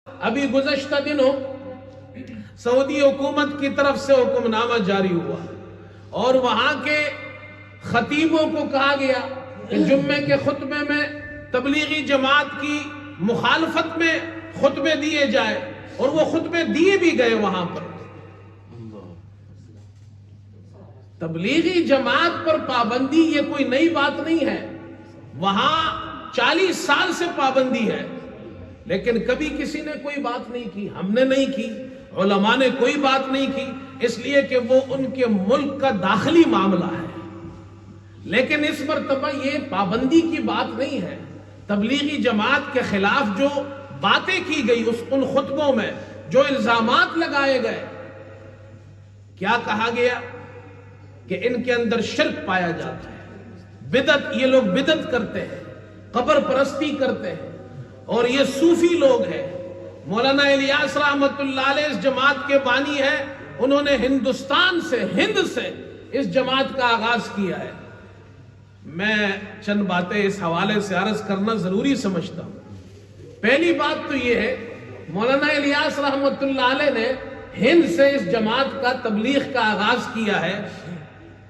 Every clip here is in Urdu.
ابھی گزشتہ دنوں سعودی حکومت کی طرف سے حکم نامہ جاری ہوا اور وہاں کے خطیبوں کو کہا گیا کہ جمعے کے خطبے میں تبلیغی جماعت کی مخالفت میں خطبے دیے جائے، اور وہ خطبے دیے بھی گئے وہاں پر۔ تبلیغی جماعت پر پابندی یہ کوئی نئی بات نہیں ہے، وہاں 40 سال سے پابندی ہے، لیکن کبھی کسی نے کوئی بات نہیں کی، ہم نے نہیں کی، علماء نے کوئی بات نہیں کی، اس لیے کہ وہ ان کے ملک کا داخلی معاملہ ہے۔ لیکن اس مرتبہ یہ پابندی کی بات نہیں ہے، تبلیغی جماعت کے خلاف جو باتیں کی گئی ان خطبوں میں، جو الزامات لگائے گئے، کیا کہا گیا کہ ان کے اندر شرک پایا جاتا ہے، بدعت، یہ لوگ بدعت کرتے ہیں، قبر پرستی کرتے ہیں، اور یہ صوفی لوگ ہیں۔ مولانا الیاس رحمت اللہ علیہ اس جماعت کے بانی ہے، انہوں نے ہندوستان سے، ہند سے اس جماعت کا آغاز کیا ہے۔ میں چند باتیں اس حوالے سے عرض کرنا ضروری سمجھتا ہوں۔ پہلی بات تو یہ ہے، مولانا الیاس رحمت اللہ علیہ نے ہند سے اس جماعت کا تبلیغ کا آغاز کیا ہے،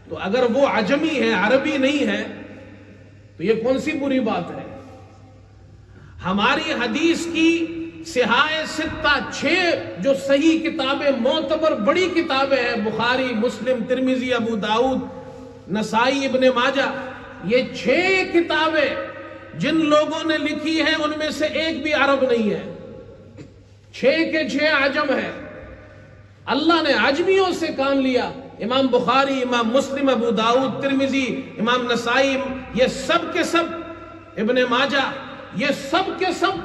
تو اگر وہ عجمی ہے، عربی نہیں ہے، تو یہ کون سی بری بات ہے؟ ہماری حدیث کی صحاح ستہ، 6 جو صحیح کتابیں، معتبر بڑی کتابیں ہیں، بخاری، مسلم، ترمذی، ابو داؤد، نسائی، ابن ماجہ، یہ 6 کتابیں جن لوگوں نے لکھی ہیں ان میں سے ایک بھی عرب نہیں ہے، 6 کے 6 عجم ہے۔ اللہ نے عجمیوں سے کام لیا۔ امام بخاری، امام مسلم، ابو داؤد، ترمذی، امام نسائی، یہ سب کے سب، ابن ماجہ، یہ سب کے سب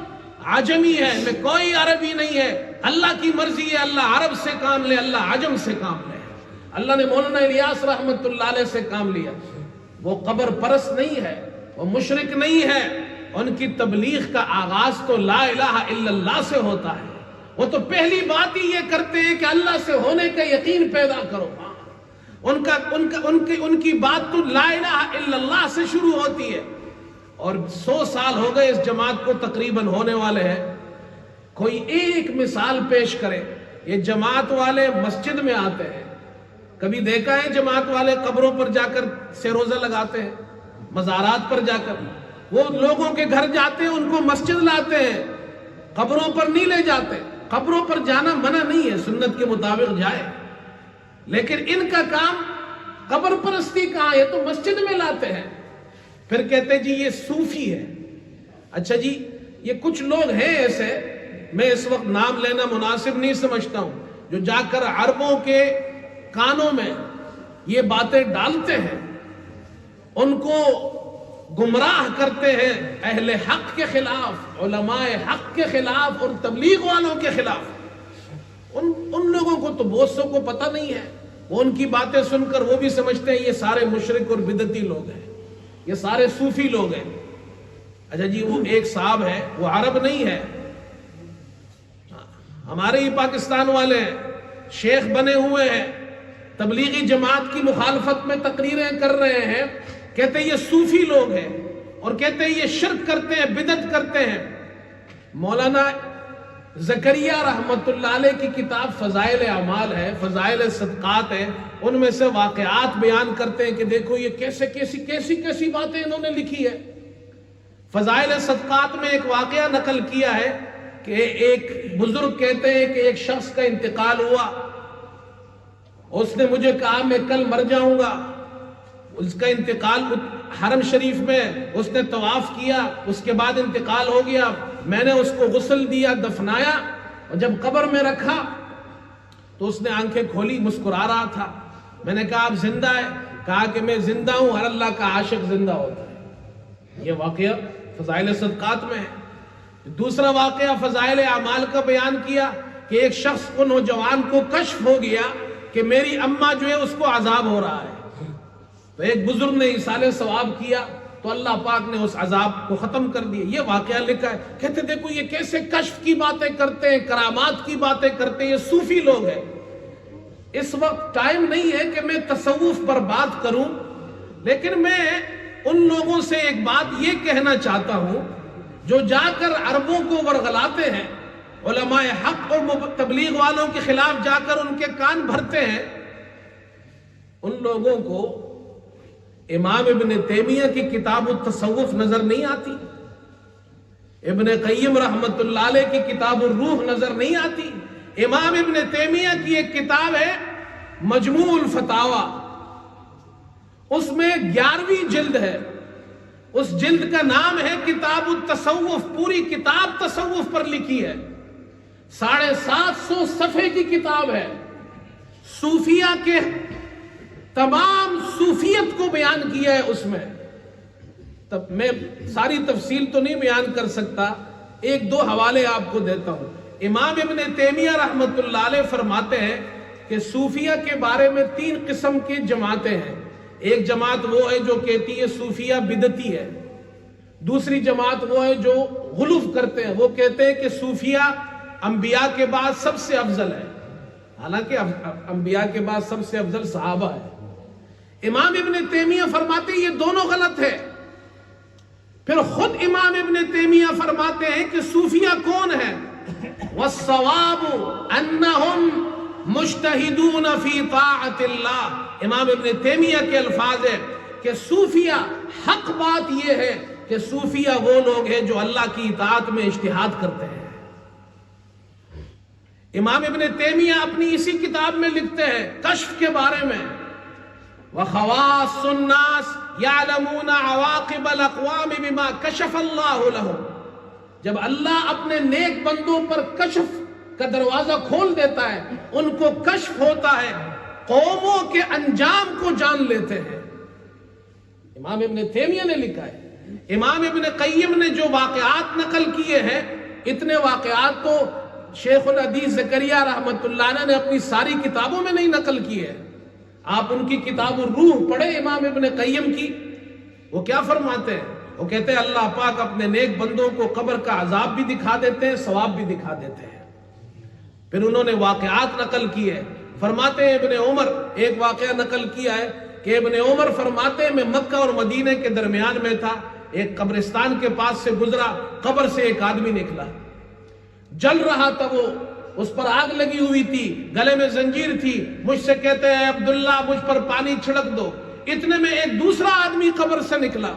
عجمی ہے، میں کوئی عربی نہیں ہے۔ اللہ کی مرضی ہے، اللہ عرب سے کام لے، اللہ عجم سے کام لے۔ اللہ نے مولانا الیاس رحمت اللہ علیہ سے کام لیا۔ وہ قبر پرست نہیں ہے، وہ مشرک نہیں ہے، ان کی تبلیغ کا آغاز تو لا الہ الا اللہ سے ہوتا ہے۔ وہ تو پہلی بات ہی یہ کرتے ہیں کہ اللہ سے ہونے کا یقین پیدا کرو۔ ان کی بات تو لا الہ الا اللہ سے شروع ہوتی ہے۔ اور 100 سال ہو گئے اس جماعت کو تقریباً ہونے والے ہیں۔ کوئی ایک مثال پیش کرے۔ یہ جماعت والے مسجد میں آتے ہیں، کبھی دیکھا ہے جماعت والے قبروں پر جا کر سیروزہ لگاتے ہیں؟ مزارات پر جا کر وہ لوگوں کے گھر جاتے ہیں، ان کو مسجد لاتے ہیں، قبروں پر نہیں لے جاتے۔ قبروں پر جانا منع نہیں ہے، سنت کے مطابق جائے، لیکن ان کا کام قبر پرستی کہاں، یہ تو مسجد میں لاتے ہیں۔ پھر کہتے جی یہ صوفی ہے۔ اچھا جی، یہ کچھ لوگ ہیں ایسے، میں اس وقت نام لینا مناسب نہیں سمجھتا ہوں، جو جا کر عربوں کے کانوں میں یہ باتیں ڈالتے ہیں، ان کو گمراہ کرتے ہیں، اہل حق کے خلاف، علماء حق کے خلاف اور تبلیغ والوں کے خلاف۔ ان لوگوں کو تو بہت سو کو پتہ نہیں ہے، وہ ان کی باتیں سن کر وہ بھی سمجھتے ہیں یہ سارے مشرک اور بدعتی لوگ ہیں، یہ سارے صوفی لوگ ہیں۔ اچھا جی، وہ ایک صاحب ہے، وہ عرب نہیں ہے، ہمارے ہی پاکستان والے ہیں، شیخ بنے ہوئے ہیں، تبلیغی جماعت کی مخالفت میں تقریریں کر رہے ہیں، کہتے ہیں یہ صوفی لوگ ہیں، اور کہتے ہیں یہ شرک کرتے ہیں، بدعت کرتے ہیں۔ مولانا زکریا رحمت اللہ علیہ کی کتاب فضائل اعمال ہے، فضائل صدقات ہے، ان میں سے واقعات بیان کرتے ہیں کہ دیکھو یہ کیسی باتیں انہوں نے لکھی ہے۔ فضائل صدقات میں ایک واقعہ نقل کیا ہے کہ ایک بزرگ کہتے ہیں کہ ایک شخص کا انتقال ہوا، اس نے مجھے کہا میں کل مر جاؤں گا۔ اس کا انتقال حرم شریف میں اس نے طواف کیا، اس کے بعد انتقال ہو گیا، میں نے اس کو غسل دیا، دفنایا، اور جب قبر میں رکھا تو اس نے آنکھیں کھولی، مسکرا رہا تھا۔ میں نے کہا آپ زندہ ہے؟ کہا کہ میں زندہ ہوں، ہر اللہ کا عاشق زندہ ہوتا ہے۔ یہ واقعہ فضائل صدقات میں ہے۔ دوسرا واقعہ فضائل اعمال کا بیان کیا کہ ایک شخص کو، نوجوان کو کشف ہو گیا کہ میری اماں جو ہے اس کو عذاب ہو رہا ہے، تو ایک بزرگ نے ایصال ثواب کیا تو اللہ پاک نے اس عذاب کو ختم کر دیا۔ یہ واقعہ لکھا ہے۔ کہتے دیکھو یہ کیسے کشف کی باتیں کرتے ہیں، کرامات کی باتیں کرتے ہیں، یہ صوفی لوگ ہیں۔ اس وقت ٹائم نہیں ہے کہ میں تصوف پر بات کروں، لیکن میں ان لوگوں سے ایک بات یہ کہنا چاہتا ہوں جو جا کر عربوں کو ورغلاتے ہیں، علماء حق اور تبلیغ والوں کے خلاف جا کر ان کے کان بھرتے ہیں، ان لوگوں کو امام ابن تیمیہ کی کتاب التصوف نظر نہیں آتی، ابن قیم رحمت اللہ علیہ کی کتاب الروح نظر نہیں آتی۔ امام ابن تیمیہ کی ایک کتاب ہے مجموع الفتاوی، اس میں 11ویں جلد ہے، اس جلد کا نام ہے کتاب التصوف، پوری کتاب تصوف پر لکھی ہے، 750 صفحے کی کتاب ہے، صوفیہ کے تمام صوفیت کو بیان کیا ہے اس میں۔ تب میں ساری تفصیل تو نہیں بیان کر سکتا، ایک دو حوالے آپ کو دیتا ہوں۔ امام ابن تیمیہ رحمت اللہ علیہ فرماتے ہیں کہ صوفیہ کے بارے میں 3 قسم کی جماعتیں ہیں۔ ایک جماعت وہ ہے جو کہتی ہے صوفیہ بدعتی ہے، دوسری جماعت وہ ہے جو غلو کرتے ہیں، وہ کہتے ہیں کہ صوفیہ انبیاء کے بعد سب سے افضل ہے، حالانکہ انبیاء کے بعد سب سے افضل صحابہ ہے۔ امام ابن تیمیہ فرماتے ہیں یہ دونوں غلط ہے۔ پھر خود امام ابن تیمیہ فرماتے ہیں کہ صوفیہ کون ہے؟ والصواب انہم مجتہدون فی طاعت اللہ۔ امام ابن تیمیہ کے الفاظ ہے کہ صوفیہ، حق بات یہ ہے کہ صوفیہ وہ لوگ ہیں جو اللہ کی اطاعت میں اجتہاد کرتے ہیں۔ امام ابن تیمیہ اپنی اسی کتاب میں لکھتے ہیں کشف کے بارے میں، وَخَوَاصُ النَّاسِ يَعْلَمُونَ عَوَاقِبَ الْأَقْوَامِ بِمَا كَشَفَ اللَّهُ لَهُمْ۔ جب اللہ اپنے نیک بندوں پر کشف کا دروازہ کھول دیتا ہے، ان کو کشف ہوتا ہے، قوموں کے انجام کو جان لیتے ہیں۔ امام ابن تیمیہ نے لکھا ہے۔ امام ابن قیم نے جو واقعات نقل کیے ہیں، اتنے واقعات تو شیخ الحدیث زکریا رحمت اللہ علیہ نے اپنی ساری کتابوں میں نہیں نقل کیے ہیں۔ آپ ان کی کتاب الروح پڑھیں امام ابن قیم کی، وہ کیا فرماتے ہیں؟ وہ کہتے ہیں اللہ پاک اپنے نیک بندوں کو قبر کا عذاب بھی دکھا دیتے ہیں، ثواب بھی دکھا دیتے ہیں۔ پھر انہوں نے واقعات نقل کیے، فرماتے ہیں ابن عمر، ایک واقعہ نقل کیا ہے کہ ابن عمر فرماتے ہیں میں مکہ اور مدینہ کے درمیان میں تھا، ایک قبرستان کے پاس سے گزرا، قبر سے ایک آدمی نکلا، جل رہا تھا، وہ اس پر آگ لگی ہوئی تھی، گلے میں زنجیر تھی، مجھ سے کہتے ہیں عبداللہ مجھ پر پانی چھڑک دو۔ اتنے میں ایک دوسرا آدمی قبر سے نکلا،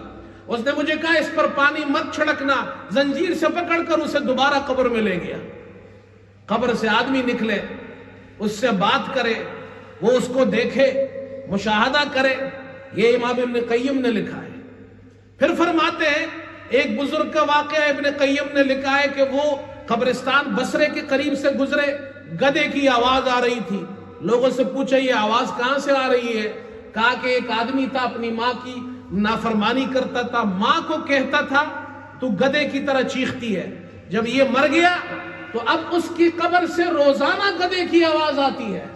اس نے مجھے کہا اس پر پانی مت چھڑکنا، زنجیر سے پکڑ کر اسے دوبارہ قبر میں لے گیا۔ قبر سے آدمی نکلے، اس سے بات کرے، وہ اس کو دیکھے، مشاہدہ کرے، یہ امام ابن قیم نے لکھا ہے۔ پھر فرماتے ہیں ایک بزرگ کا واقعہ ابن قیم نے لکھا ہے کہ وہ قبرستان بصرے کے قریب سے گزرے، گدھے کی آواز آ رہی تھی، لوگوں سے پوچھا یہ آواز کہاں سے آ رہی ہے؟ کہا کہ ایک آدمی تھا اپنی ماں کی نافرمانی کرتا تھا، ماں کو کہتا تھا تو گدھے کی طرح چیختی ہے، جب یہ مر گیا تو اب اس کی قبر سے روزانہ گدھے کی آواز آتی ہے۔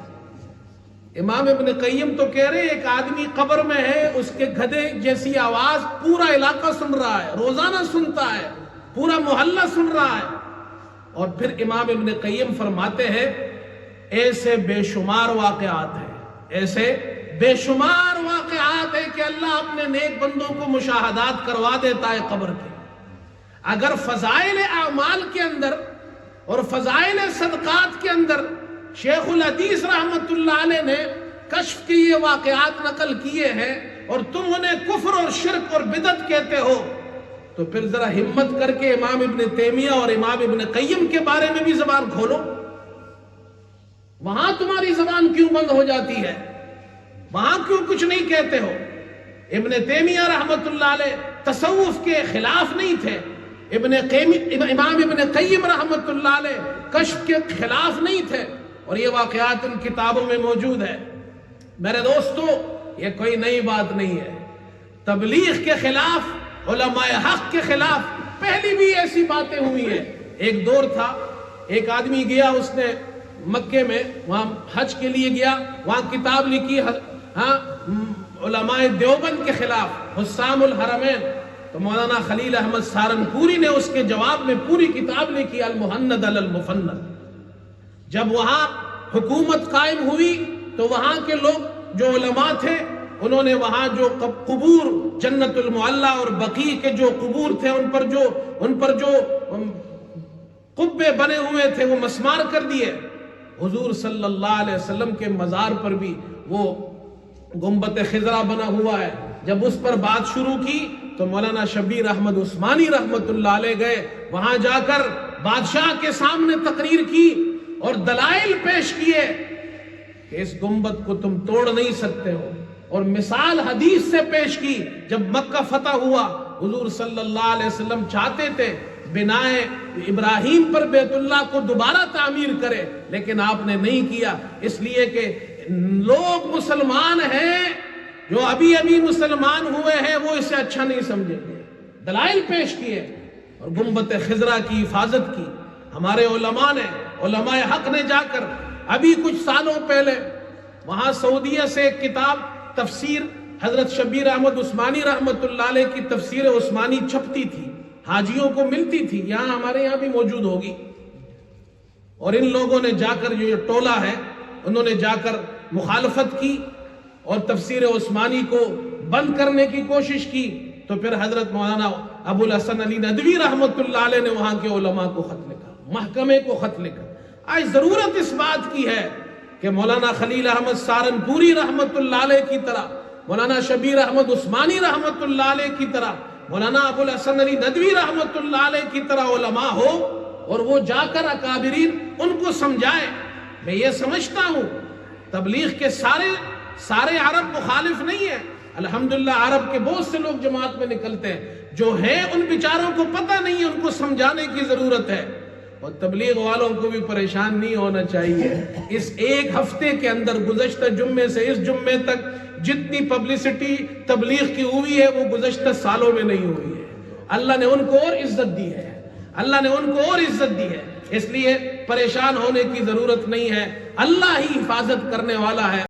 امام ابن قیم تو کہہ رہے ایک آدمی قبر میں ہے، اس کے گدھے جیسی آواز پورا علاقہ سن رہا ہے، روزانہ سنتا ہے، پورا محلہ سن رہا ہے۔ اور پھر امام ابن قیم فرماتے ہیں ایسے بے شمار واقعات ہیں، ایسے بے شمار واقعات ہیں کہ اللہ اپنے نیک بندوں کو مشاہدات کروا دیتا ہے قبر کے۔ اگر فضائل اعمال کے اندر اور فضائل صدقات کے اندر شیخ الحدیث رحمت اللہ علیہ نے کشف کی یہ واقعات نقل کیے ہیں اور تم انہیں کفر اور شرک اور بدعت کہتے ہو، تو پھر ذرا ہمت کر کے امام ابن تیمیہ اور امام ابن قیم کے بارے میں بھی زبان کھولو۔ وہاں تمہاری زبان کیوں بند ہو جاتی ہے؟ وہاں کیوں کچھ نہیں کہتے ہو؟ ابن تیمیہ رحمت اللہ علیہ تصوف کے خلاف نہیں تھے، امام ابن قیم رحمت اللہ علیہ کشف کے خلاف نہیں تھے، اور یہ واقعات ان کتابوں میں موجود ہے۔ میرے دوستو، یہ کوئی نئی بات نہیں ہے۔ تبلیغ کے خلاف، علماء حق کے خلاف پہلی بھی ایسی باتیں ہوئی ہیں۔ ایک دور تھا، ایک آدمی گیا، اس نے مکے میں وہاں حج کے لیے گیا، وہاں کتاب لکھی علماء دیوبند کے خلاف، حسام الحرمین، تو مولانا خلیل احمد سہارنپوری نے اس کے جواب میں پوری کتاب لکھی المحند علی المفند۔ جب وہاں حکومت قائم ہوئی تو وہاں کے لوگ جو علماء تھے انہوں نے وہاں جو قبور جنت المعلی اور بقیع کے جو قبور تھے ان پر جو قبے بنے ہوئے تھے وہ مسمار کر دیے. حضور صلی اللہ علیہ وسلم کے مزار پر بھی وہ گنبد خضرا بنا ہوا ہے. جب اس پر بات شروع کی تو مولانا شبیر احمد عثمانی رحمت اللہ علیہ گئے, وہاں جا کر بادشاہ کے سامنے تقریر کی اور دلائل پیش کیے کہ اس گنبد کو تم توڑ نہیں سکتے ہو, اور مثال حدیث سے پیش کی. جب مکہ فتح ہوا حضور صلی اللہ علیہ وسلم چاہتے تھے بنائے ابراہیم پر بیت اللہ کو دوبارہ تعمیر کرے, لیکن آپ نے نہیں کیا, اس لیے کہ لوگ مسلمان ہیں جو ابھی ابھی مسلمان ہوئے ہیں وہ اسے اچھا نہیں سمجھیں گے. دلائل پیش کیے اور گنبد خضرا کی حفاظت کی. ہمارے علماء نے, علماء حق نے جا کر ابھی کچھ سالوں پہلے وہاں سعودیہ سے ایک کتاب تفسیر حضرت شبیر احمد عثمانی رحمت اللہ علیہ کی تفسیر عثمانی چھپتی تھی, حاجیوں کو ملتی تھی, یہاں ہمارے یہاں بھی موجود ہوگی. اور ان لوگوں نے جا کر, جو یہ ٹولہ ہے, انہوں نے جا کر مخالفت کی اور تفسیر عثمانی کو بند کرنے کی کوشش کی. تو پھر حضرت مولانا ابو الحسن علی ندوی رحمت اللہ علیہ نے وہاں کے علماء کو خط لکھا, محکمے کو خط لکھا. آج ضرورت اس بات کی ہے کہ مولانا خلیل احمد سہارنپوری رحمت اللہ علیہ کی طرح, مولانا شبیر احمد عثمانی رحمت اللہ علیہ کی طرح, مولانا ابو الحسن علی ندوی رحمت اللہ علیہ کی طرح علماء ہو, اور وہ جا کر اکابرین ان کو سمجھائے. میں یہ سمجھتا ہوں تبلیغ کے سارے عرب مخالف نہیں ہیں. الحمدللہ عرب کے بہت سے لوگ جماعت میں نکلتے ہیں, جو ہیں ان بیچاروں کو پتہ نہیں ہے, ان کو سمجھانے کی ضرورت ہے. اور تبلیغ والوں کو بھی پریشان نہیں ہونا چاہیے. اس ایک ہفتے کے اندر گزشتہ جمعے سے اس جمعے تک جتنی پبلسٹی تبلیغ کی ہوئی ہے وہ گزشتہ سالوں میں نہیں ہوئی ہے. اللہ نے ان کو اور عزت دی ہے, اللہ نے ان کو اور عزت دی ہے. اس لیے پریشان ہونے کی ضرورت نہیں ہے, اللہ ہی حفاظت کرنے والا ہے.